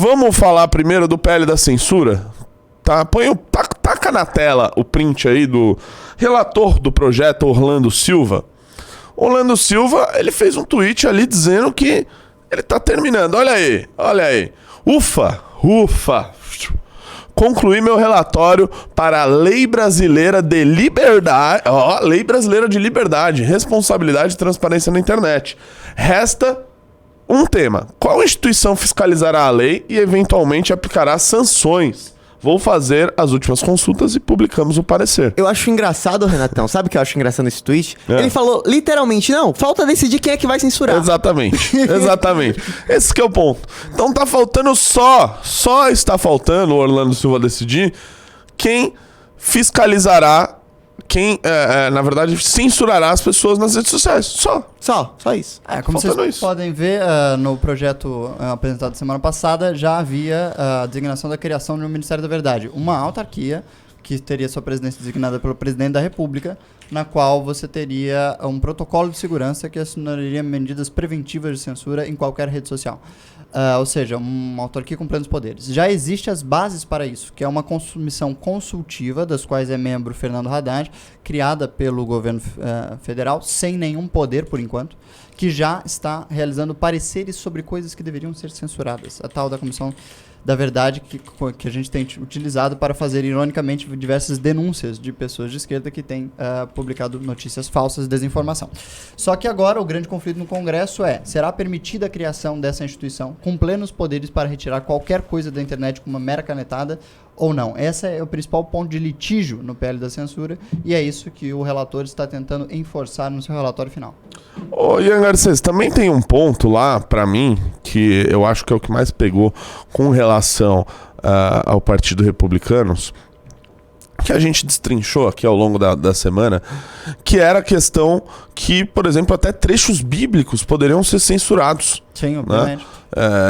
Vamos falar primeiro do PL da censura? Tá? Taca na tela o print aí do relator do projeto, Orlando Silva. Orlando Silva, ele fez um tweet ali dizendo que ele tá terminando. Olha aí. Ufa. Concluí meu relatório para a Lei Brasileira de Liberdade. Lei Brasileira de Liberdade, Responsabilidade e Transparência na Internet. Resta um tema. Qual instituição fiscalizará a lei e eventualmente aplicará sanções? Vou fazer as últimas consultas e publicamos o parecer. Eu acho engraçado, Renatão. Sabe o que eu acho engraçado nesse tweet? Ele falou literalmente, não, falta decidir quem é que vai censurar. Exatamente. Esse que é o ponto. Então tá faltando só está faltando o Orlando Silva decidir quem fiscalizará, quem, na verdade, censurará as pessoas nas redes sociais. Só isso. Como vocês podem ver, no projeto apresentado semana passada, já havia a designação da criação de um Ministério da Verdade. Uma autarquia que teria sua presidência designada pelo Presidente da República, na qual você teria um protocolo de segurança que assinaria medidas preventivas de censura em qualquer rede social. Ou seja, uma autarquia com plenos poderes. Já existem as bases para isso, que é uma comissão consultiva, das quais é membro Fernando Haddad, criada pelo governo federal, sem nenhum poder por enquanto, que já está realizando pareceres sobre coisas que deveriam ser censuradas. A tal da Comissão da Verdade que a gente tem utilizado para fazer, ironicamente, diversas denúncias de pessoas de esquerda que têm publicado notícias falsas e desinformação. Só que agora o grande conflito no Congresso será permitida a criação dessa instituição com plenos poderes para retirar qualquer coisa da internet com uma mera canetada ou não? Esse é o principal ponto de litígio no PL da censura e é isso que o relator está tentando enforçar no seu relatório final. Ô, Ian Garcês, também tem um ponto lá, pra mim, que eu acho que é o que mais pegou com relação ao Partido Republicanos, que a gente destrinchou aqui ao longo da semana, que era a questão que, por exemplo, até trechos bíblicos poderiam ser censurados. Sim, obviamente.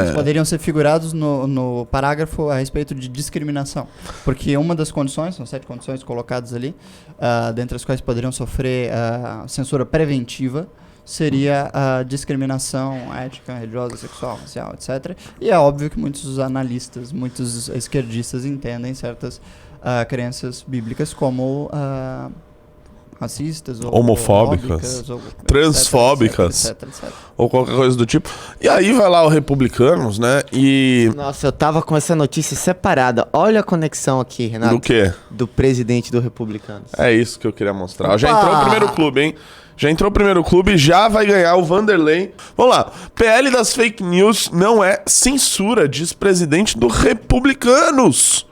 Eles poderiam ser figurados no parágrafo a respeito de discriminação. Porque uma das condições, são 7 condições colocadas ali, dentre as quais poderiam sofrer censura preventiva, seria a discriminação ética, religiosa, sexual, racial, etc. E é óbvio que muitos analistas, muitos esquerdistas entendem certas crenças bíblicas como racistas, ou homofóbicas, ou transfóbicas, etc. ou qualquer coisa do tipo. E aí vai lá o Republicanos, né? E... Nossa, eu tava com essa notícia separada. Olha a conexão aqui, Renato. Do quê? Do presidente do Republicanos. É isso que eu queria mostrar. Opa! Já entrou o primeiro clube, hein? Já entrou o primeiro clube, já vai ganhar o Vanderlei. Vamos lá. PL das fake news não é censura, diz presidente do Republicanos.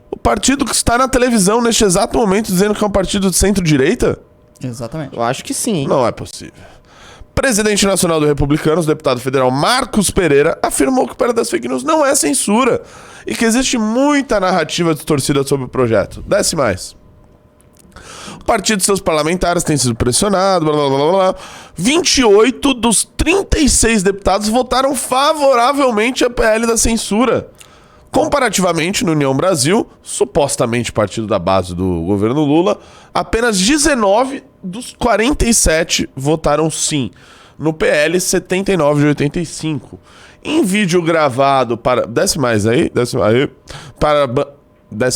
O partido que está na televisão neste exato momento dizendo que é um partido de centro-direita? Exatamente. Eu acho que sim. Não é possível. Presidente nacional do Republicanos, deputado federal Marcos Pereira, afirmou que o PL das fake news não é censura e que existe muita narrativa distorcida sobre o projeto. Desce mais. O partido e seus parlamentares têm sido pressionados, blá, blá, blá, blá. 28 dos 36 deputados votaram favoravelmente a PL da censura. Comparativamente, no União Brasil, supostamente partido da base do governo Lula, apenas 19 dos 47 votaram sim. No PL, 79 de 85. Em vídeo gravado para... Desce mais aí. Desce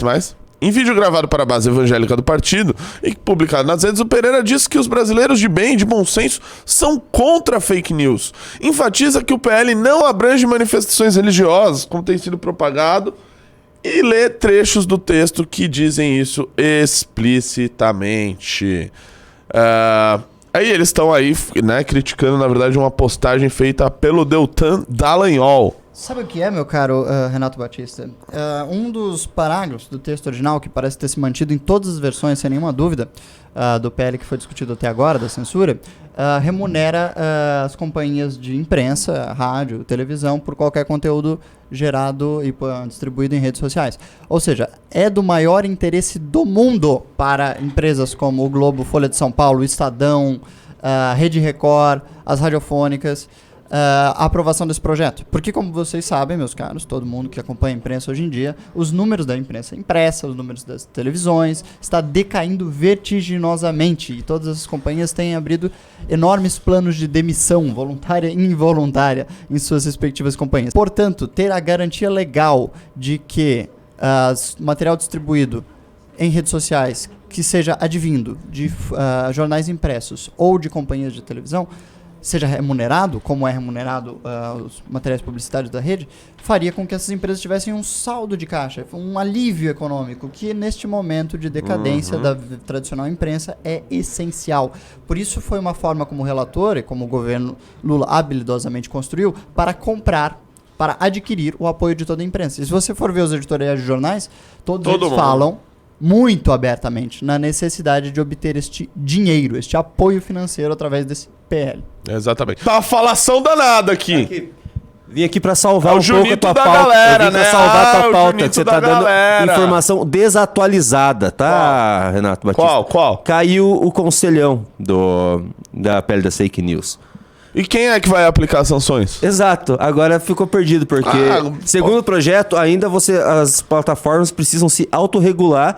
mais. Em vídeo gravado para a base evangélica do partido e publicado nas redes, o Pereira disse que os brasileiros de bem e de bom senso são contra fake news. Enfatiza que o PL não abrange manifestações religiosas, como tem sido propagado, e lê trechos do texto que dizem isso explicitamente. Aí eles estão aí, né, criticando, na verdade, uma postagem feita pelo Deltan Dallagnol. Sabe o que é, meu caro Renato Batista? Um dos parágrafos do texto original, que parece ter se mantido em todas as versões, sem nenhuma dúvida, do PL que foi discutido até agora, da censura, remunera as companhias de imprensa, rádio, televisão, por qualquer conteúdo gerado e distribuído em redes sociais. Ou seja, é do maior interesse do mundo para empresas como o Globo, Folha de São Paulo, Estadão, Rede Record, as radiofônicas, a aprovação desse projeto. Porque, como vocês sabem, meus caros, todo mundo que acompanha a imprensa hoje em dia, os números da imprensa impressa, os números das televisões, está decaindo vertiginosamente. E todas as companhias têm abrido enormes planos de demissão, voluntária e involuntária, em suas respectivas companhias. Portanto, ter a garantia legal de que material distribuído em redes sociais que seja advindo de jornais impressos ou de companhias de televisão seja remunerado, como é remunerado os materiais publicitários da rede, faria com que essas empresas tivessem um saldo de caixa, um alívio econômico, que neste momento de decadência da tradicional imprensa é essencial. Por isso foi uma forma como o relator e como o governo Lula habilidosamente construiu para comprar, para adquirir o apoio de toda a imprensa. E se você for ver os editoriais de jornais, todos eles falam muito abertamente na necessidade de obter este dinheiro, este apoio financeiro através desse PL. Exatamente. Tá uma falação danada aqui. Vim aqui pra salvar um pouco a tua da pauta. galera, Eu vim pra né? salvar a tua o pauta, Junito que você da tá dando galera. informação desatualizada, tá, Renato Batista? Qual? Caiu o conselhão da pele das fake news. E quem é que vai aplicar as sanções? Exato, agora ficou perdido, porque segundo o projeto, ainda as plataformas precisam se autorregular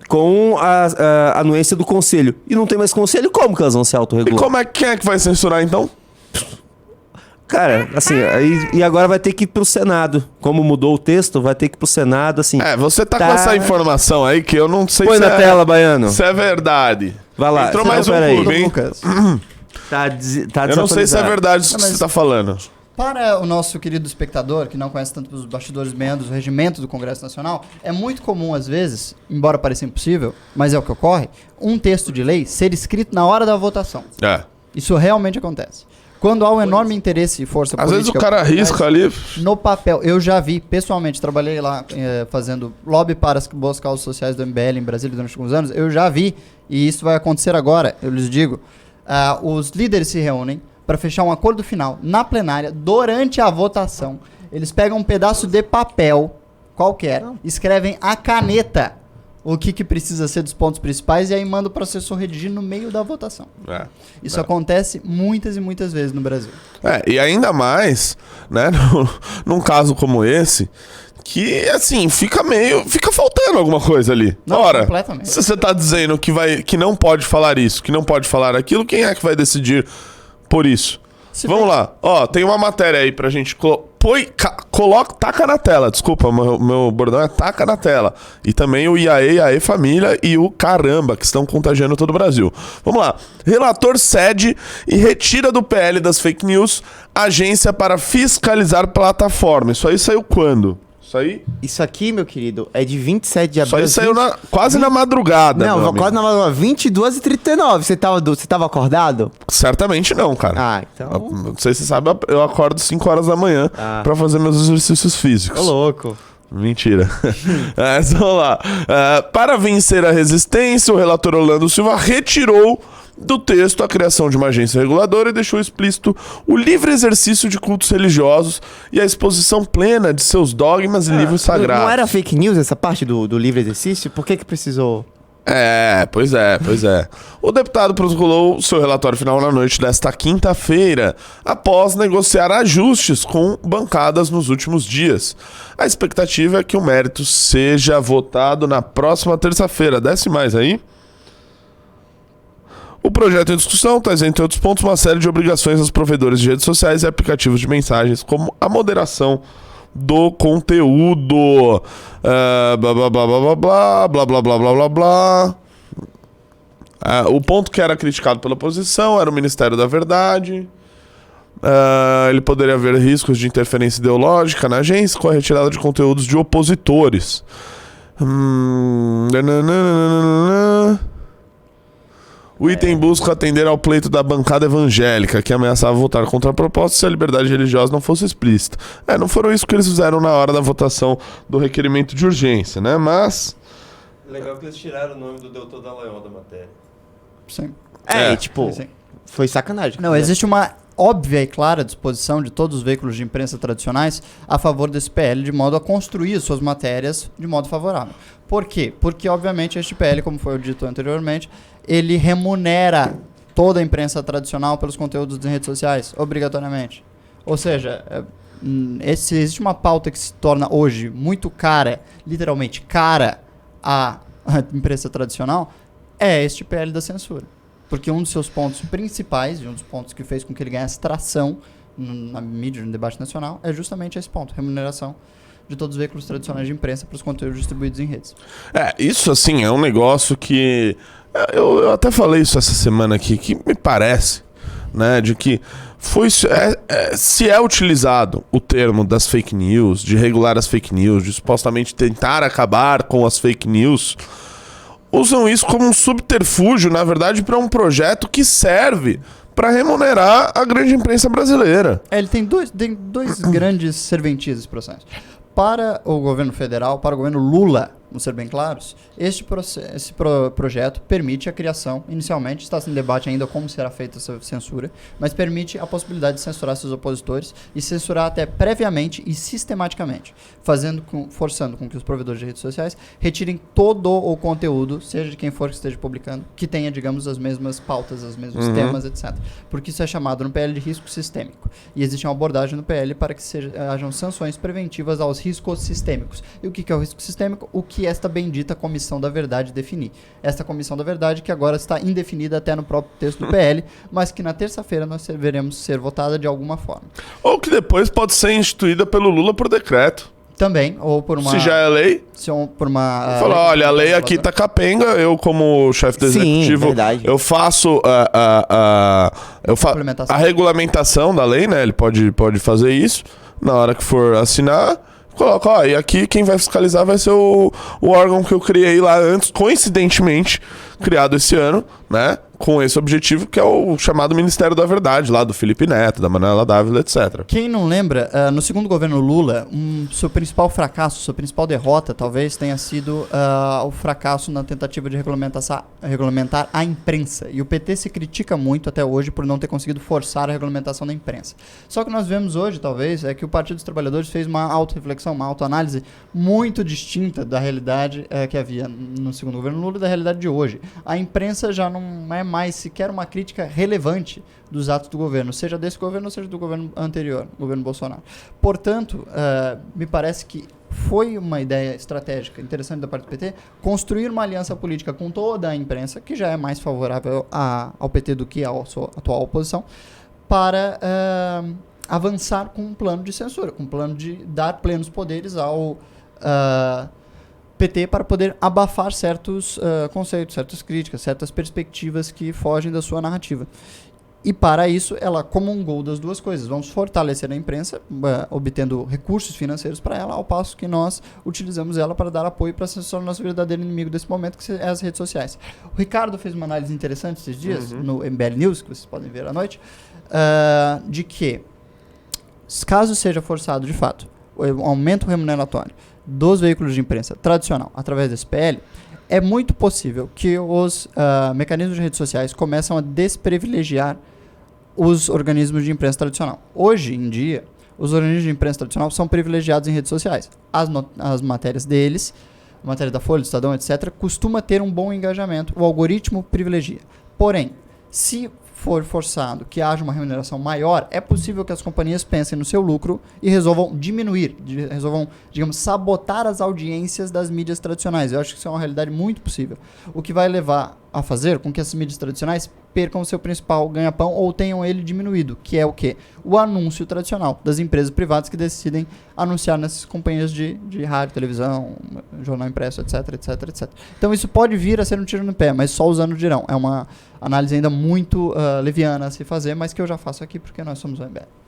com a anuência do conselho. E não tem mais conselho, como que elas vão se autorregular? Quem é que vai censurar então? Cara, assim, e agora vai ter que ir pro Senado. Como mudou o texto, vai ter que ir pro Senado, assim. Você tá com essa informação aí que eu não sei Põe na tela, Baiano. se é verdade. Vai lá. Entrou mais um peraí. clube, hein? Lucas. Tá Eu não sei se é verdade isso que você tá falando. Para o nosso querido espectador, que não conhece tanto os bastidores meandros, o regimento do Congresso Nacional, é muito comum, às vezes, embora pareça impossível, mas é o que ocorre, um texto de lei ser escrito na hora da votação. Isso realmente acontece. Quando há um enorme interesse e força Às política... vezes o cara risca ali... No papel, eu já vi, pessoalmente, trabalhei lá fazendo lobby para as boas causas sociais do MBL em Brasília durante alguns anos, eu já vi, e isso vai acontecer agora, eu lhes digo, os líderes se reúnem para fechar um acordo final na plenária, durante a votação. Eles pegam um pedaço de papel qualquer, escrevem a caneta o que precisa ser dos pontos principais e aí manda o processor redigir no meio da votação. Isso acontece muitas e muitas vezes no Brasil. E ainda mais, né, num caso como esse, que, assim, fica faltando alguma coisa ali. Não, Ora, completamente. se você tá dizendo que não pode falar isso, que não pode falar aquilo, quem é que vai decidir por isso? Vamos lá. Tem uma matéria aí pra gente... taca na tela. Desculpa, meu bordão é taca na tela. E também o IAE Família e o Caramba, que estão contagiando todo o Brasil. Vamos lá. Relator cede e retira do PL das fake news agência para fiscalizar plataforma. Isso aí saiu quando? Isso aqui, meu querido, é de 27 de abril. Isso aí saiu quase na madrugada. Não, quase na madrugada. 22h39. Você tava acordado? Certamente não, cara. Então... Não sei se você sabe, eu acordo 5 horas da manhã pra fazer meus exercícios físicos. Ô, louco. Mentira. Vamos lá. Para vencer a resistência, o relator Orlando Silva retirou do texto a criação de uma agência reguladora e deixou explícito o livre exercício de cultos religiosos e a exposição plena de seus dogmas e livros sagrados. Não era fake news essa parte do livre exercício? Por que precisou? Pois é. O deputado protocolou seu relatório final na noite desta quinta-feira, após negociar ajustes com bancadas nos últimos dias. A expectativa é que o mérito seja votado na próxima terça-feira. Desce mais aí. O projeto em discussão traz, entre outros pontos, uma série de obrigações aos provedores de redes sociais e aplicativos de mensagens, como a moderação do conteúdo. O ponto que era criticado pela oposição era o Ministério da Verdade. Ele poderia haver riscos de interferência ideológica na agência com a retirada de conteúdos de opositores. O item busca atender ao pleito da bancada evangélica, que ameaçava votar contra a proposta se a liberdade religiosa não fosse explícita. Não foram isso que eles fizeram na hora da votação do requerimento de urgência, né? Mas... Legal que eles tiraram o nome do Doutor Dallagnol da matéria. Sim. Sim. Foi sacanagem. Não, existe uma óbvia e clara disposição de todos os veículos de imprensa tradicionais a favor desse PL, de modo a construir suas matérias de modo favorável. Por quê? Porque, obviamente, este PL, como foi dito anteriormente, ele remunera toda a imprensa tradicional pelos conteúdos das redes sociais, obrigatoriamente. Ou seja, se existe uma pauta que se torna hoje muito cara, literalmente cara, à imprensa tradicional, é este PL da censura. Porque um dos seus pontos principais, e um dos pontos que fez com que ele ganhasse tração na mídia, no debate nacional, é justamente esse ponto, remuneração de todos os veículos tradicionais de imprensa para os conteúdos distribuídos em redes. Isso assim é um negócio que eu até falei isso essa semana aqui, que me parece, né, de que se é utilizado o termo das fake news, de regular as fake news, de supostamente tentar acabar com as fake news, usam isso como um subterfúgio, na verdade, para um projeto que serve para remunerar a grande imprensa brasileira. Ele tem dois grandes serventias esse processo. Para o governo federal, para o governo Lula, vamos ser bem claros, esse projeto permite a criação, inicialmente está em debate ainda como será feita essa censura, mas permite a possibilidade de censurar seus opositores e censurar até previamente e sistematicamente, forçando com que os provedores de redes sociais retirem todo o conteúdo, seja de quem for que esteja publicando, que tenha, digamos, as mesmas pautas, os mesmos temas, etc. Porque isso é chamado no PL de risco sistêmico. E existe uma abordagem no PL para que hajam sanções preventivas aos riscos sistêmicos. E o que é o risco sistêmico? O que esta bendita Comissão da Verdade definir. Esta Comissão da Verdade que agora está indefinida até no próprio texto do PL, mas que na terça-feira nós veremos ser votada de alguma forma. Ou que depois pode ser instituída pelo Lula por decreto. Também, ou por uma... Se já é lei... por uma... Falar, olha, a lei aqui tá capenga, eu como chefe do executivo, eu faço a regulamentação da lei, né? Ele pode fazer isso, na hora que for assinar, coloca, e aqui quem vai fiscalizar vai ser o órgão que eu criei lá antes, coincidentemente, criado esse ano, né? Com esse objetivo, que é o chamado Ministério da Verdade, lá do Felipe Neto, da Manuela Dávila, etc. Quem não lembra, no segundo governo Lula, seu principal fracasso, sua principal derrota, talvez, tenha sido o fracasso na tentativa de regulamentar a imprensa. E o PT se critica muito até hoje por não ter conseguido forçar a regulamentação da imprensa. Só que nós vemos hoje, talvez, é que o Partido dos Trabalhadores fez uma autorreflexão, uma autoanálise muito distinta da realidade que havia no segundo governo Lula e da realidade de hoje. A imprensa já não é mais sequer uma crítica relevante dos atos do governo, seja desse governo ou seja do governo anterior, governo Bolsonaro. Portanto, me parece que foi uma ideia estratégica interessante da parte do PT construir uma aliança política com toda a imprensa, que já é mais favorável ao PT do que à sua atual oposição, para avançar com um plano de censura, com um plano de dar plenos poderes ao PT para poder abafar certos conceitos, certas críticas, certas perspectivas que fogem da sua narrativa. E para isso, ela comungou das duas coisas. Vamos fortalecer a imprensa, obtendo recursos financeiros para ela, ao passo que nós utilizamos ela para dar apoio para censurar o nosso verdadeiro inimigo desse momento, que é as redes sociais. O Ricardo fez uma análise interessante esses dias, no MBL News, que vocês podem ver à noite, de que, caso seja forçado de fato o aumento remuneratório dos veículos de imprensa tradicional através desse PL, é muito possível que os mecanismos de redes sociais começam a desprivilegiar os organismos de imprensa tradicional. Hoje em dia, os organismos de imprensa tradicional são privilegiados em redes sociais. As matérias deles, a matéria da Folha, do Estadão, etc., costuma ter um bom engajamento, o algoritmo privilegia. Porém, se for forçado que haja uma remuneração maior, é possível que as companhias pensem no seu lucro e resolvam resolvam, digamos, sabotar as audiências das mídias tradicionais. Eu acho que isso é uma realidade muito possível. O que vai levar a fazer com que essas mídias tradicionais percam o seu principal ganha-pão ou tenham ele diminuído, que é o quê? O anúncio tradicional das empresas privadas que decidem anunciar nessas companhias de rádio, televisão, jornal impresso, etc, etc, etc. Então isso pode vir a ser um tiro no pé, mas só os anos dirão. É uma análise ainda muito leviana a se fazer, mas que eu já faço aqui porque nós somos o MBL.